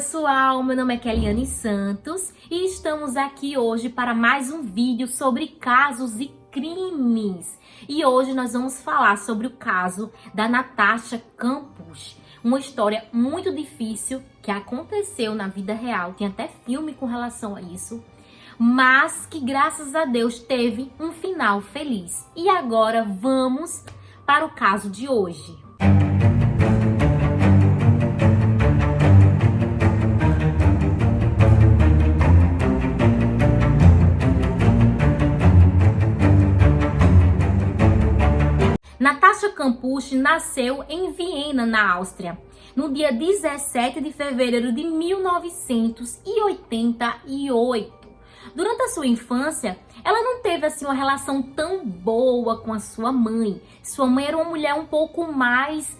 pessoal, meu nome é Keliane Santos e estamos aqui hoje para mais um vídeo sobre casos e crimes. E hoje nós vamos falar sobre o caso da Natasha Campos, uma história muito difícil que aconteceu na vida real, tem até filme com relação a isso, mas que graças a Deus teve um final feliz. E agora vamos para o caso de hoje. Natasha Campos nasceu em Viena, na Áustria, no dia 17 de fevereiro de 1988. Durante a sua infância, ela não teve assim uma relação tão boa com a sua mãe. Sua mãe era uma mulher um pouco mais,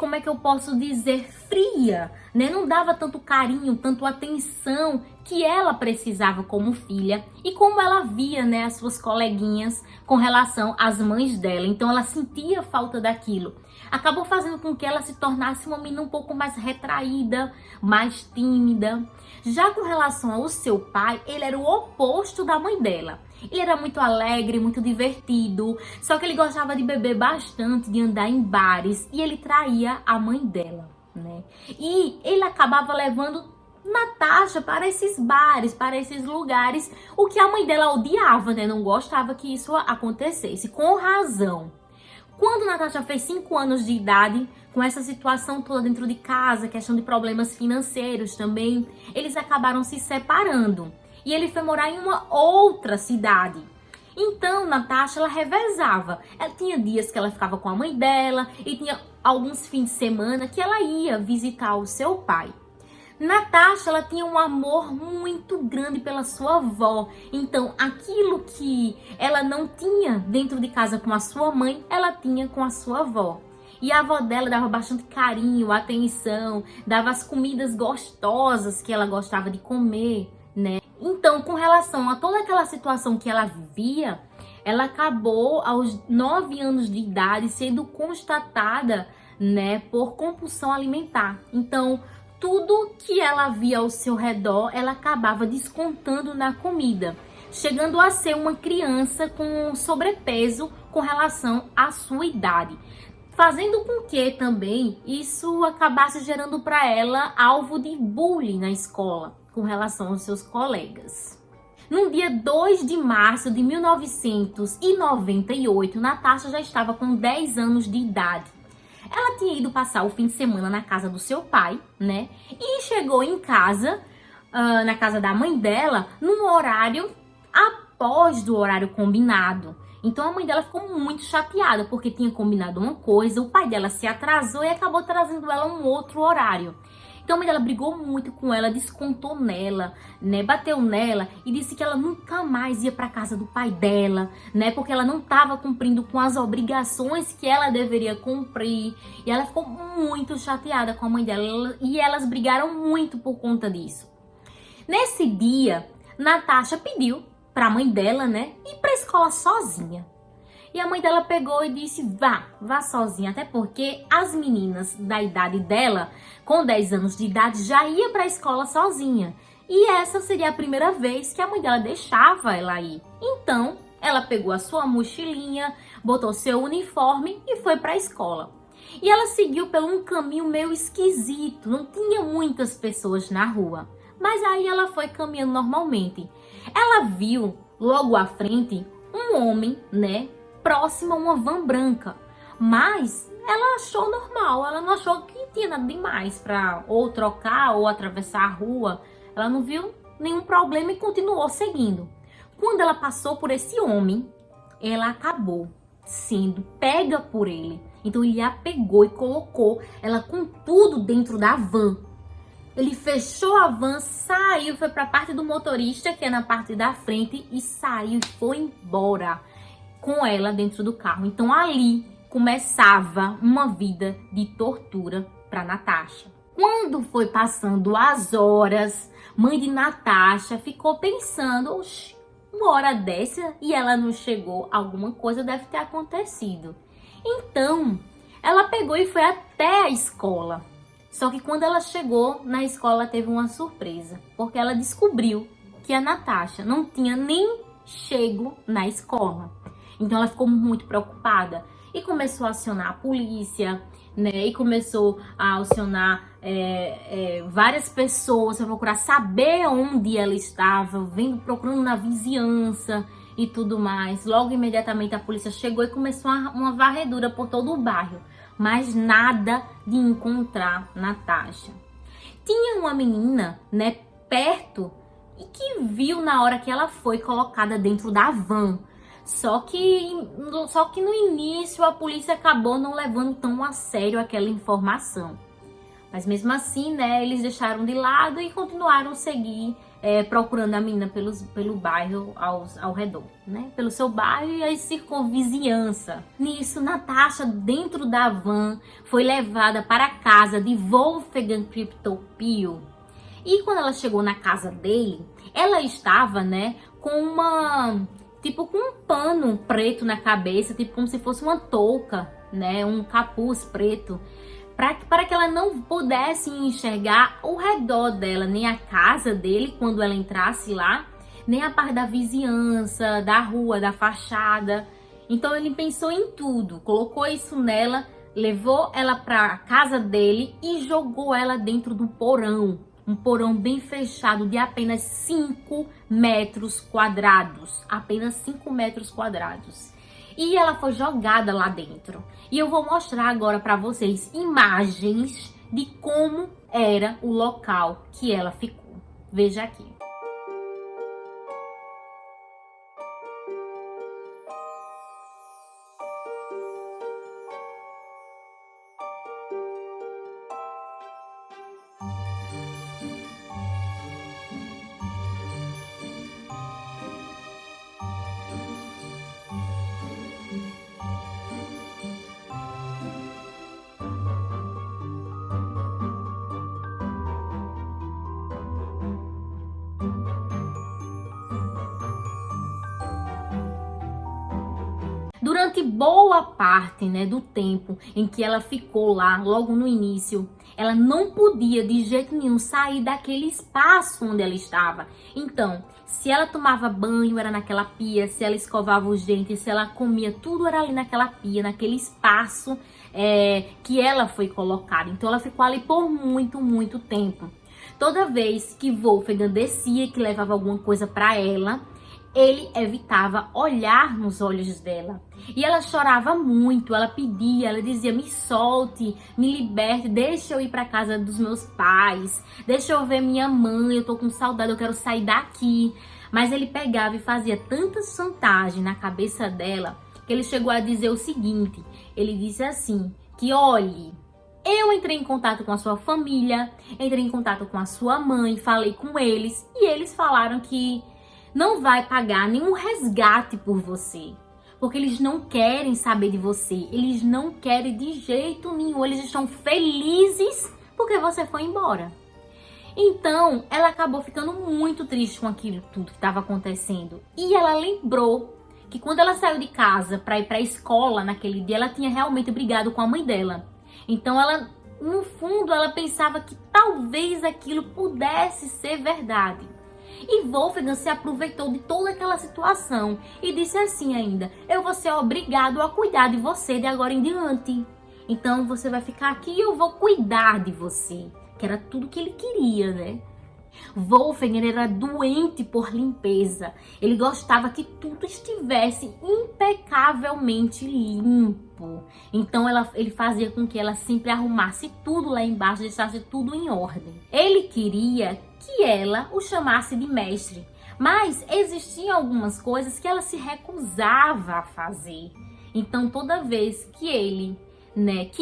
como é que eu posso dizer, fria, né? Não dava tanto carinho, tanto atenção que ela precisava como filha e como ela via, né, as suas coleguinhas com relação às mães dela. Então ela sentia falta daquilo. Acabou fazendo com que ela se tornasse uma menina um pouco mais retraída, mais tímida. Já com relação ao seu pai, ele era o oposto da mãe dela. Ele era muito alegre, muito divertido, só que ele gostava de beber bastante, de andar em bares, e ele traía a mãe dela, né? E ele acabava levando Natasha para esses bares, para esses lugares, o que a mãe dela odiava, né? Não gostava que isso acontecesse, com razão. Quando Natasha fez 5 anos de idade, com essa situação toda dentro de casa, questão de problemas financeiros também, eles acabaram se separando. E ele foi morar em uma outra cidade. Então, Natasha, ela revezava. Ela tinha dias que ela ficava com a mãe dela e tinha alguns fins de semana que ela ia visitar o seu pai. Natasha, ela tinha um amor muito grande pela sua avó. Então, aquilo que ela não tinha dentro de casa com a sua mãe, ela tinha com a sua avó. E a avó dela dava bastante carinho, atenção, dava as comidas gostosas que ela gostava de comer, né? Então, com relação a toda aquela situação que ela vivia, ela acabou aos 9 anos de idade sendo constatada, né, por compulsão alimentar. Então, tudo que ela via ao seu redor, ela acabava descontando na comida, chegando a ser uma criança com sobrepeso com relação à sua idade, fazendo com que também isso acabasse gerando para ela alvo de bullying na escola, com relação aos seus colegas. No dia 2 de março de 1998, Natasha já estava com 10 anos de idade. Ela tinha ido passar o fim de semana na casa do seu pai, né? E chegou em casa, na casa da mãe dela, num horário após do horário combinado. Então a mãe dela ficou muito chateada, porque tinha combinado uma coisa, o pai dela se atrasou e acabou trazendo ela um outro horário. Então a mãe dela brigou muito com ela, descontou nela, né, bateu nela e disse que ela nunca mais ia para casa do pai dela, né, porque ela não estava cumprindo com as obrigações que ela deveria cumprir. E ela ficou muito chateada com a mãe dela e elas brigaram muito por conta disso. Nesse dia, Natasha pediu para a mãe dela, né, ir para a escola sozinha. E a mãe dela pegou e disse, vá sozinha, até porque as meninas da idade dela, com 10 anos de idade, já ia para a escola sozinha. E essa seria a primeira vez que a mãe dela deixava ela ir. Então, ela pegou a sua mochilinha, botou seu uniforme e foi para a escola. E ela seguiu por um caminho meio esquisito, não tinha muitas pessoas na rua. Mas aí ela foi caminhando normalmente. Ela viu logo à frente um homem, né, próximo a uma van branca, mas ela achou normal, ela não achou que tinha nada demais para ou trocar ou atravessar a rua. Ela não viu nenhum problema e continuou seguindo. Quando ela passou por esse homem, ela acabou sendo pega por ele. Então ele a pegou e colocou ela com tudo dentro da van. Ele fechou a van, saiu, foi para a parte do motorista, que é na parte da frente, e saiu e foi embora com ela dentro do carro. Então ali começava uma vida de tortura para Natasha. Quando foi passando as horas, mãe de Natasha ficou pensando, oxe, uma hora dessa e ela não chegou, alguma coisa deve ter acontecido. Então ela pegou e foi até a escola. Só que quando ela chegou na escola, teve uma surpresa, porque ela descobriu que a Natasha não tinha nem chego na escola. Então ela ficou muito preocupada e começou a acionar a polícia, né? E começou a acionar várias pessoas para procurar saber onde ela estava, procurando na vizinhança e tudo mais. Logo, imediatamente, a polícia chegou e começou uma varredura por todo o bairro, mas nada de encontrar Natasha. Tinha uma menina, né, perto e que viu na hora que ela foi colocada dentro da van. Só que no início a polícia acabou não levando tão a sério aquela informação. Mas mesmo assim, né, eles deixaram de lado e continuaram a seguir procurando a menina pelo bairro ao redor, né? Pelo seu bairro e a circunvizinhança. Nisso, Natasha, dentro da van, foi levada para a casa de Wolfgang Cryptopil. E quando ela chegou na casa dele, ela estava, né, com com um pano preto na cabeça, tipo como se fosse uma touca, né, um capuz preto, para que ela não pudesse enxergar o redor dela, nem a casa dele quando ela entrasse lá, nem a parte da vizinhança, da rua, da fachada. Então ele pensou em tudo, colocou isso nela, levou ela para a casa dele e jogou ela dentro do porão. Um porão bem fechado de apenas 5 metros quadrados. Apenas 5 metros quadrados. E ela foi jogada lá dentro. E eu vou mostrar agora para vocês imagens de como era o local que ela ficou. Veja aqui. Durante boa parte, né, do tempo em que ela ficou lá, logo no início, ela não podia de jeito nenhum sair daquele espaço onde ela estava. Então, se ela tomava banho, era naquela pia, se ela escovava os dentes, se ela comia, tudo era ali naquela pia, naquele espaço que ela foi colocada. Então, ela ficou ali por muito tempo. Toda vez que Wolfgang descia, que levava alguma coisa para ela, ele evitava olhar nos olhos dela. E ela chorava muito, ela pedia, ela dizia: me solte, me liberte, deixa eu ir para casa dos meus pais, deixa eu ver minha mãe, eu tô com saudade, eu quero sair daqui. Mas ele pegava e fazia tanta chantagem na cabeça dela, que ele chegou a dizer o seguinte, ele disse assim, que olhe, eu entrei em contato com a sua família, entrei em contato com a sua mãe, falei com eles, e eles falaram que não vai pagar nenhum resgate por você, porque eles não querem saber de você, eles não querem de jeito nenhum, eles estão felizes porque você foi embora. Então, ela acabou ficando muito triste com aquilo tudo que estava acontecendo, e ela lembrou que quando ela saiu de casa para ir para a escola naquele dia, ela tinha realmente brigado com a mãe dela. Então, ela, no fundo, ela pensava que talvez aquilo pudesse ser verdade. E Wolfgang se aproveitou de toda aquela situação e disse assim ainda: eu vou ser obrigado a cuidar de você de agora em diante. Então você vai ficar aqui e eu vou cuidar de você. Que era tudo que ele queria, né? Wolfgang era doente por limpeza. Ele gostava que tudo estivesse impecavelmente limpo. Então ele fazia com que ela sempre arrumasse tudo lá embaixo, deixasse tudo em ordem. Ele queria que ela o chamasse de mestre, mas existiam algumas coisas que ela se recusava a fazer. Então toda vez que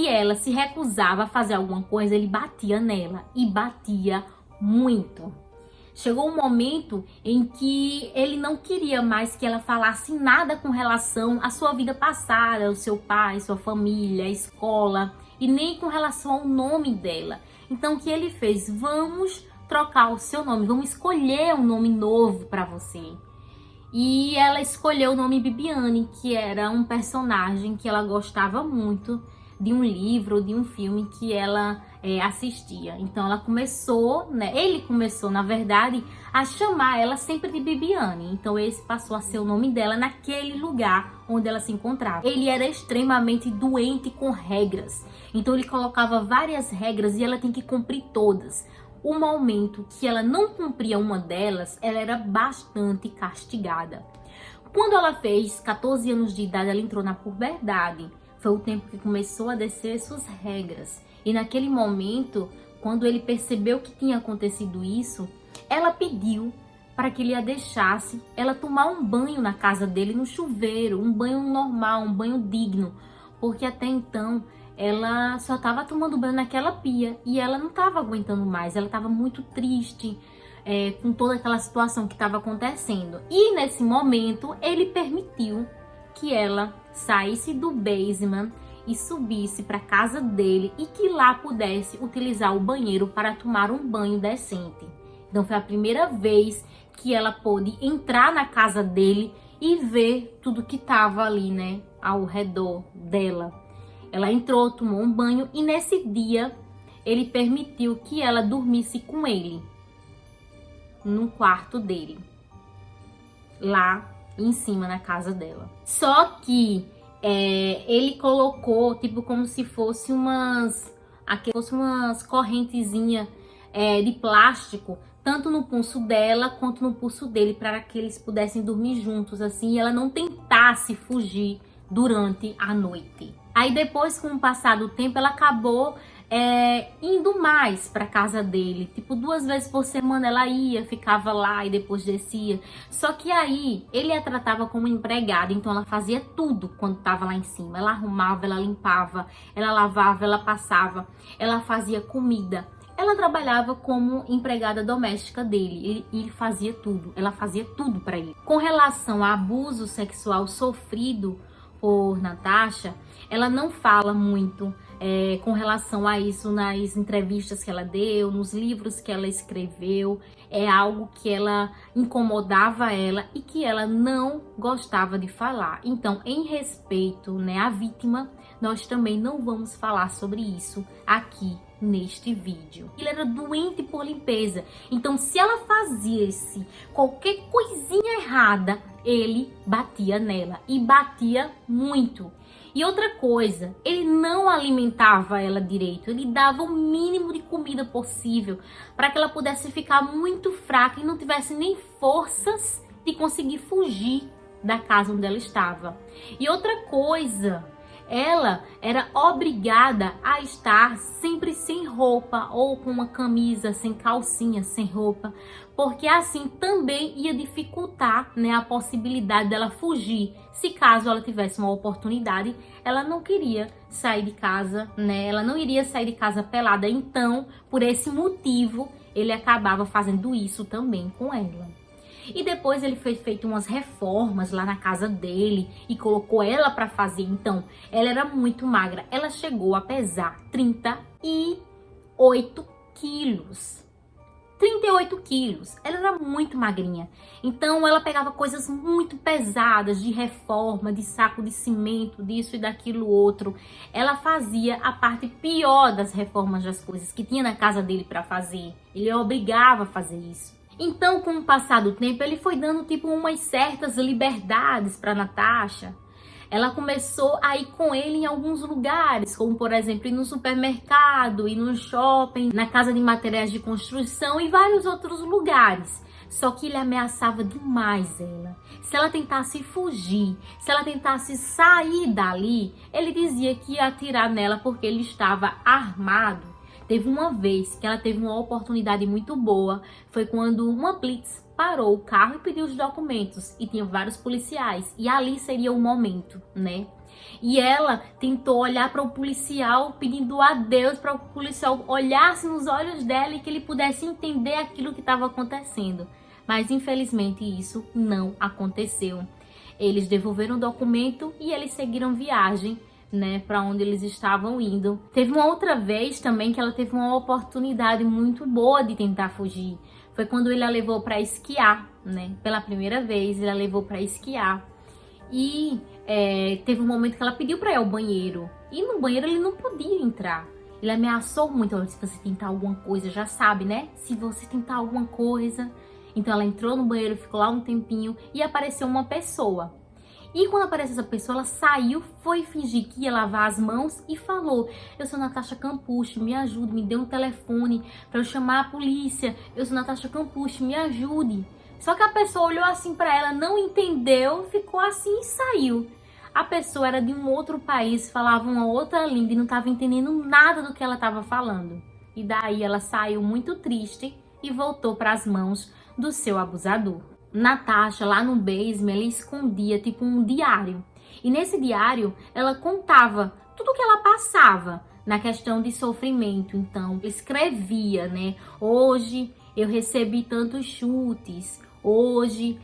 ela se recusava a fazer alguma coisa, ele batia nela e batia muito. Chegou um momento em que ele não queria mais que ela falasse nada com relação à sua vida passada, ao seu pai, sua família, a escola, e nem com relação ao nome dela. Então o que ele fez? Vamos trocar o seu nome, vamos escolher um nome novo para você. E ela escolheu o nome Bibiane, que era um personagem que ela gostava muito de um livro ou de um filme que ela assistia. Então ela começou, né? Ele começou, na verdade, a chamar ela sempre de Bibiane. Então esse passou a ser o nome dela naquele lugar onde ela se encontrava. Ele era extremamente doente com regras. Então ele colocava várias regras e ela tem que cumprir todas. O momento que ela não cumpria uma delas, ela era bastante castigada. Quando ela fez 14 anos de idade, ela entrou na puberdade. Foi o tempo que começou a descer suas regras. E naquele momento, quando ele percebeu que tinha acontecido isso, ela pediu para que ele a deixasse ela tomar um banho na casa dele, no chuveiro, um banho normal, um banho digno. Porque até então, ela só estava tomando banho naquela pia e ela não estava aguentando mais, ela estava muito triste com toda aquela situação que estava acontecendo. E nesse momento, ele permitiu que ela saísse do basement e subisse para casa dele e que lá pudesse utilizar o banheiro para tomar um banho decente. Então foi a primeira vez que ela pôde entrar na casa dele e ver tudo que estava ali, né, ao redor dela. Ela entrou, tomou um banho e nesse dia ele permitiu que ela dormisse com ele no quarto dele, lá em cima na casa dela. Só que ele colocou tipo como se fosse umas correntezinhas de plástico, tanto no pulso dela quanto no pulso dele, para que eles pudessem dormir juntos assim, e ela não tentasse fugir durante a noite. Aí depois, com o passar do tempo, ela acabou indo mais para casa dele. Tipo, 2 vezes por semana ela ia, ficava lá e depois descia. Só que aí, ele a tratava como empregada, então ela fazia tudo quando estava lá em cima. Ela arrumava, ela limpava, ela lavava, ela passava, ela fazia comida. Ela trabalhava como empregada doméstica dele, ele fazia tudo, ela fazia tudo para ele. Com relação ao abuso sexual sofrido por Natasha, ela não fala muito com relação a isso nas entrevistas que ela deu, nos livros que ela escreveu. É algo que ela incomodava ela e que ela não gostava de falar. Então, em respeito, né, à vítima, nós também não vamos falar sobre isso aqui neste vídeo. Ele era doente por limpeza, então se ela fazia qualquer coisinha errada, ele batia nela e batia muito. E outra coisa, ele não alimentava ela direito, ele dava o mínimo de comida possível para que ela pudesse ficar muito fraca e não tivesse nem forças de conseguir fugir da casa onde ela estava. E outra coisa, ela era obrigada a estar sempre sem roupa ou com uma camisa, sem calcinha, sem roupa, porque assim também ia dificultar, né, a possibilidade dela fugir. Se caso ela tivesse uma oportunidade, ela não queria sair de casa, né? Ela não iria sair de casa pelada. Então, por esse motivo, ele acabava fazendo isso também com ela. E depois ele fez feito umas reformas lá na casa dele e colocou ela para fazer. Então, ela era muito magra. Ela chegou a pesar 38 quilos. 38 quilos. Ela era muito magrinha. Então, ela pegava coisas muito pesadas de reforma, de saco de cimento, disso e daquilo outro. Ela fazia a parte pior das reformas das coisas que tinha na casa dele para fazer. Ele obrigava a fazer isso. Então, com o passar do tempo, ele foi dando tipo umas certas liberdades para Natasha. Ela começou a ir com ele em alguns lugares, como por exemplo ir no supermercado, ir no shopping, na casa de materiais de construção e vários outros lugares. Só que ele ameaçava demais ela. Se ela tentasse fugir, se ela tentasse sair dali, ele dizia que ia atirar nela porque ele estava armado. Teve uma vez que ela teve uma oportunidade muito boa, foi quando uma blitz parou o carro e pediu os documentos e tinha vários policiais e ali seria o momento, né? E ela tentou olhar para o policial pedindo a Deus para o policial olhasse nos olhos dela e que ele pudesse entender aquilo que estava acontecendo. Mas infelizmente isso não aconteceu. Eles devolveram o documento e eles seguiram viagem, né, para onde eles estavam indo. Teve uma outra vez também que ela teve uma oportunidade muito boa de tentar fugir. Foi quando ele a levou para esquiar, né? Pela primeira vez, ele a levou para esquiar. E teve um momento que ela pediu pra ir ao banheiro. E no banheiro ele não podia entrar. Ele ameaçou muito. Se você tentar alguma coisa, já sabe, né? Se você tentar alguma coisa. Então ela entrou no banheiro, ficou lá um tempinho e apareceu uma pessoa. E quando apareceu essa pessoa, ela saiu, foi fingir que ia lavar as mãos e falou: eu sou Natasha Campucci, me ajude, me dê um telefone pra eu chamar a polícia. Eu sou Natasha Campucci, me ajude. Só que a pessoa olhou assim pra ela, não entendeu, ficou assim e saiu. A pessoa era de um outro país, falava uma outra língua e não estava entendendo nada do que ela estava falando. E daí ela saiu muito triste e voltou para as mãos do seu abusador. Natasha, lá no basement, ela escondia tipo um diário. E nesse diário, ela contava tudo que ela passava na questão de sofrimento. Então, escrevia, né? Hoje eu recebi tantos chutes. Hoje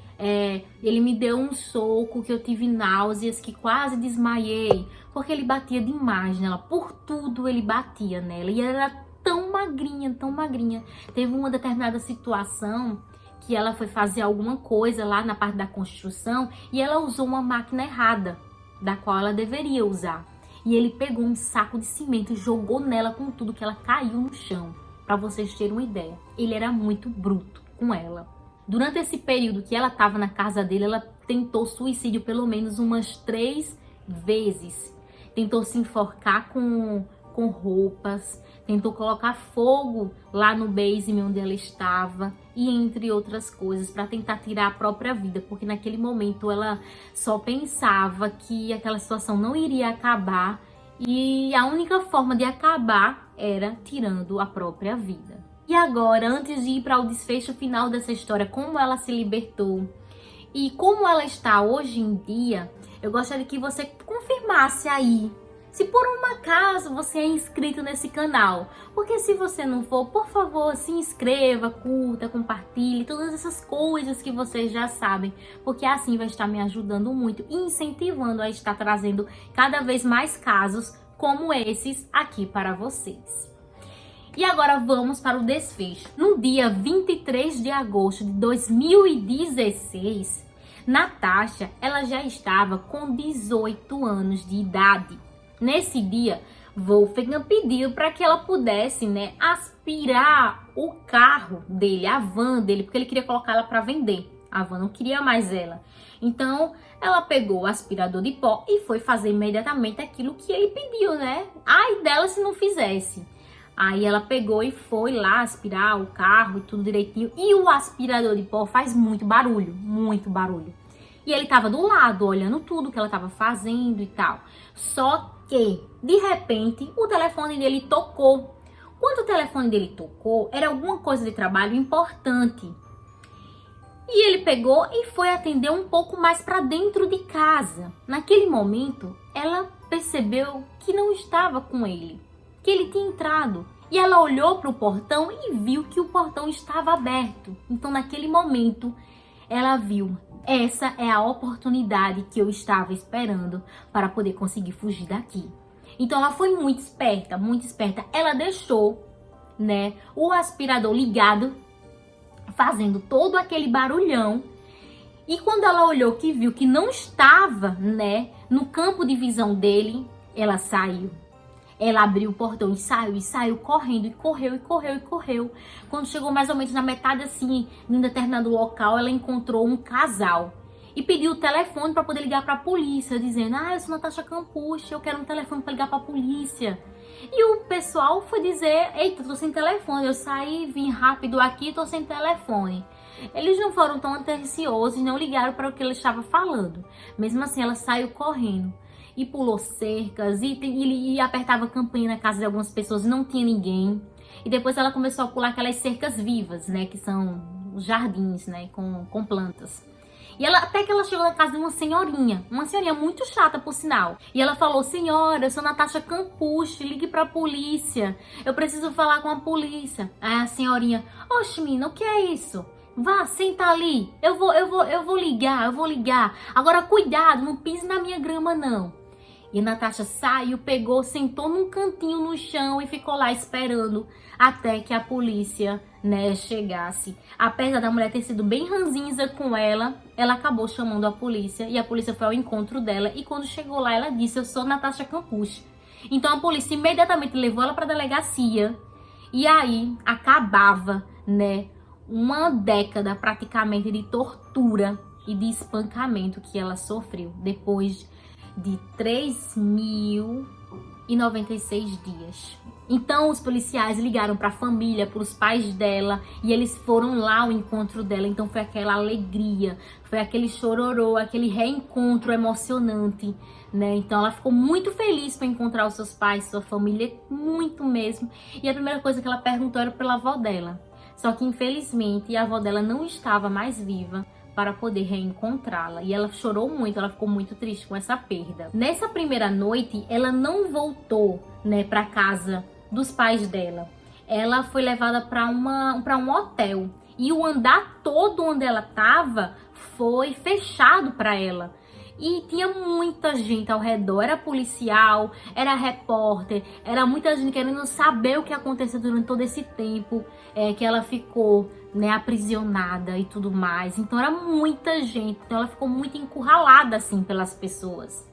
ele me deu um soco que eu tive náuseas, que quase desmaiei. Porque ele batia demais nela. Por tudo ele batia nela. E ela era tão magrinha, tão magrinha. Teve uma determinada situação que ela foi fazer alguma coisa lá na parte da construção e ela usou uma máquina errada, da qual ela deveria usar. E ele pegou um saco de cimento e jogou nela com tudo, que ela caiu no chão. Para vocês terem uma ideia, ele era muito bruto com ela. Durante esse período que ela estava na casa dele, ela tentou suicídio pelo menos umas 3 vezes. Tentou se enforcar com roupas, tentou colocar fogo lá no basement onde ela estava e entre outras coisas para tentar tirar a própria vida, porque naquele momento ela só pensava que aquela situação não iria acabar e a única forma de acabar era tirando a própria vida. E agora, antes de ir para o desfecho final dessa história, como ela se libertou e como ela está hoje em dia, eu gostaria que você confirmasse aí se por um acaso você é inscrito nesse canal. Porque se você não for, por favor, se inscreva, curta, compartilhe, todas essas coisas que vocês já sabem. Porque assim vai estar me ajudando muito e incentivando a estar trazendo cada vez mais casos como esses aqui para vocês. E agora vamos para o desfecho. No dia 23 de agosto de 2016, Natasha, ela já estava com 18 anos de idade. Nesse dia, Wolfgang pediu para que ela pudesse, né, aspirar o carro dele, a van dele, porque ele queria colocar ela para vender. A van não queria mais ela. Então, ela pegou o aspirador de pó e foi fazer imediatamente aquilo que ele pediu, né? Ai dela se não fizesse. Aí ela pegou e foi lá aspirar o carro e tudo direitinho. E o aspirador de pó faz muito barulho, muito barulho. E ele tava do lado, olhando tudo que ela tava fazendo e tal. Só que, de repente, o telefone dele tocou. Quando o telefone dele tocou, era alguma coisa de trabalho importante. E ele pegou e foi atender um pouco mais para dentro de casa. Naquele momento, ela percebeu que não estava com ele, que ele tinha entrado. E ela olhou para o portão e viu que o portão estava aberto. Então, naquele momento, ela viu: essa é a oportunidade que eu estava esperando para poder conseguir fugir daqui. Então ela foi muito esperta, muito esperta. Ela deixou, né, o aspirador ligado, fazendo todo aquele barulhão. E quando ela olhou que viu que não estava, né, no campo de visão dele, ela saiu. Ela abriu o portão e saiu correndo, e correu. Quando chegou mais ou menos na metade, assim, em um determinado local, ela encontrou um casal. E pediu o telefone para poder ligar para a polícia, dizendo: eu sou Natasha Campucci, eu quero um telefone para ligar para a polícia. E o pessoal foi dizer: eita, tô sem telefone, eu saí, vim rápido aqui, tô sem telefone. Eles não foram tão atenciosos, não ligaram para o que ele estava falando. Mesmo assim, ela saiu correndo. E pulou cercas, e apertava a campainha na casa de algumas pessoas e não tinha ninguém. E depois ela começou a pular aquelas cercas vivas, né, que são os jardins, né, com plantas. E até que ela chegou na casa de uma senhorinha muito chata, por sinal. E ela falou: senhora, eu sou Natasha Campucci, ligue pra polícia, eu preciso falar com a polícia. Aí a senhorinha: oxe, menina, o que é isso? Vá, senta ali, eu vou ligar. Agora cuidado, não pise na minha grama não. E a Natasha saiu, pegou, sentou num cantinho no chão e ficou lá esperando até que a polícia, né, chegasse. Apesar da mulher ter sido bem ranzinza com ela acabou chamando a polícia e a polícia foi ao encontro dela e quando chegou lá ela disse: eu sou Natasha Campuche. Então a polícia imediatamente levou ela para a delegacia e aí acabava, né, uma década praticamente de tortura e de espancamento que ela sofreu depois de 3.096 dias. Então os policiais ligaram para a família, para os pais dela e eles foram lá ao encontro dela. Então foi aquela alegria, foi aquele chororô, aquele reencontro emocionante, né? Então ela ficou muito feliz para encontrar os seus pais, sua família, muito mesmo. E a primeira coisa que ela perguntou era pela avó dela. Só que infelizmente a avó dela não estava mais viva para poder reencontrá-la. E ela chorou muito, ela ficou muito triste com essa perda. Nessa primeira noite, ela não voltou, né, para casa dos pais dela. Ela foi levada para um hotel. E o andar todo onde ela estava foi fechado para ela. E tinha muita gente ao redor, era policial, era repórter, era muita gente querendo saber o que aconteceu durante todo esse tempo que ela ficou, né, aprisionada e tudo mais. Então era muita gente, então ela ficou muito encurralada assim pelas pessoas.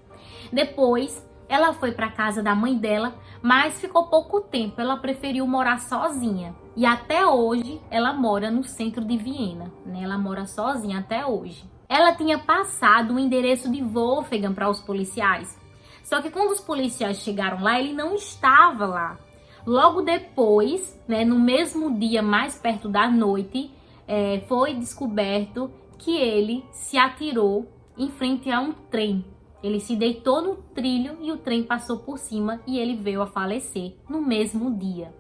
Depois ela foi para casa da mãe dela, mas ficou pouco tempo, ela preferiu morar sozinha. E até hoje ela mora no centro de Viena, né? Ela mora sozinha até hoje. Ela tinha passado o endereço de Wolfgang para os policiais. Só que quando os policiais chegaram lá, ele não estava lá. Logo depois, né, no mesmo dia, mais perto da noite, foi descoberto que ele se atirou em frente a um trem. Ele se deitou no trilho e o trem passou por cima e ele veio a falecer no mesmo dia.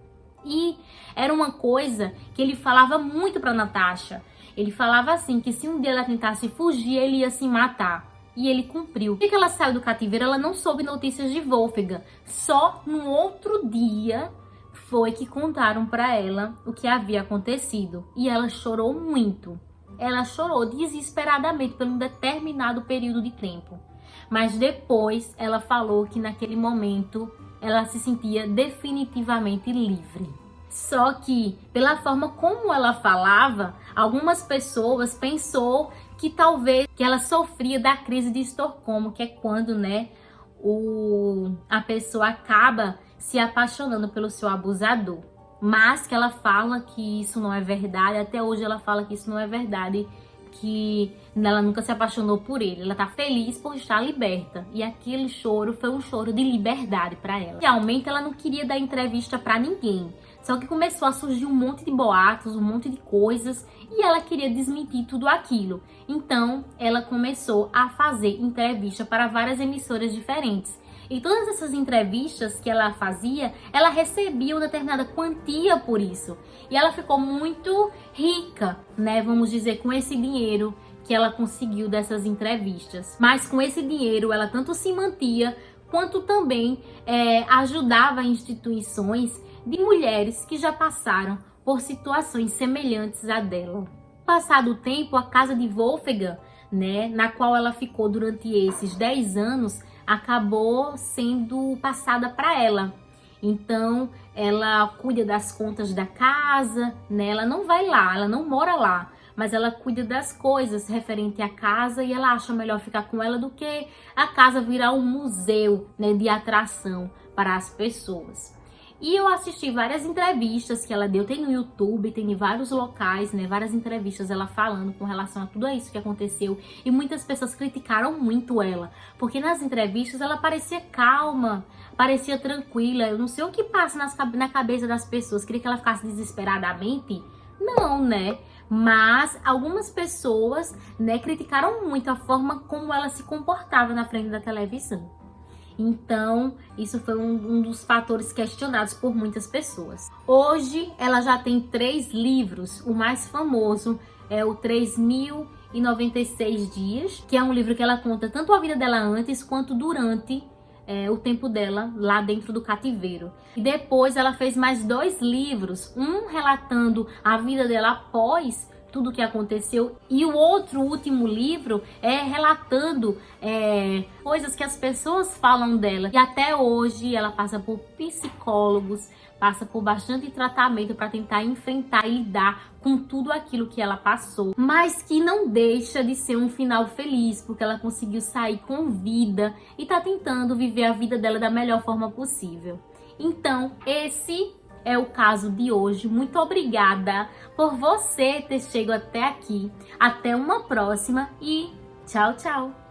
E era uma coisa que ele falava muito para Natasha. Ele falava assim, que se um dia ela tentasse fugir, ele ia se matar. E ele cumpriu. E que ela saiu do cativeiro, ela não soube notícias de Wolfgang. Só no outro dia foi que contaram para ela o que havia acontecido. E ela chorou muito. Ela chorou desesperadamente por um determinado período de tempo. Mas depois ela falou que naquele momento ela se sentia definitivamente livre. Só que, pela forma como ela falava, algumas pessoas pensou que talvez que ela sofria da crise de Estocolmo, que é quando, né, a pessoa acaba se apaixonando pelo seu abusador. Mas que ela fala que isso não é verdade, até hoje ela fala que isso não é verdade, que ela nunca se apaixonou por ele. Ela tá feliz por estar liberta. E aquele choro foi um choro de liberdade para ela. Realmente ela não queria dar entrevista para ninguém. Só que começou a surgir um monte de boatos, um monte de coisas, e ela queria desmentir tudo aquilo. Então, ela começou a fazer entrevista para várias emissoras diferentes. E todas essas entrevistas que ela fazia, ela recebia uma determinada quantia por isso. E ela ficou muito rica, né, vamos dizer, com esse dinheiro que ela conseguiu dessas entrevistas. Mas com esse dinheiro, ela tanto se mantia, quanto também ajudava instituições de mulheres que já passaram por situações semelhantes à dela. Passado o tempo, a casa de Wolfgang, né, na qual ela ficou durante esses 10 anos, acabou sendo passada para ela. Então, ela cuida das contas da casa, né? Ela não vai lá, ela não mora lá, mas ela cuida das coisas referente à casa e ela acha melhor ficar com ela do que a casa virar um museu, né, de atração para as pessoas. E eu assisti várias entrevistas que ela deu, tem no YouTube, tem em vários locais, né, várias entrevistas ela falando com relação a tudo isso que aconteceu. E muitas pessoas criticaram muito ela, porque nas entrevistas ela parecia calma, parecia tranquila. Eu não sei o que passa na cabeça das pessoas, queria que ela ficasse desesperadamente? Não, né? Mas algumas pessoas, né, criticaram muito a forma como ela se comportava na frente da televisão. Então, isso foi um dos fatores questionados por muitas pessoas. Hoje, ela já tem 3 livros. O mais famoso é o 3.096 Dias, que é um livro que ela conta tanto a vida dela antes quanto durante o tempo dela lá dentro do cativeiro. E depois ela fez mais 2 livros, um relatando a vida dela após tudo o que aconteceu. E o último livro é relatando coisas que as pessoas falam dela. E até hoje ela passa por psicólogos, passa por bastante tratamento para tentar enfrentar e lidar com tudo aquilo que ela passou, mas que não deixa de ser um final feliz, porque ela conseguiu sair com vida e tá tentando viver a vida dela da melhor forma possível. Então, esse é o caso de hoje. Muito obrigada por você ter chegado até aqui. Até uma próxima e tchau, tchau!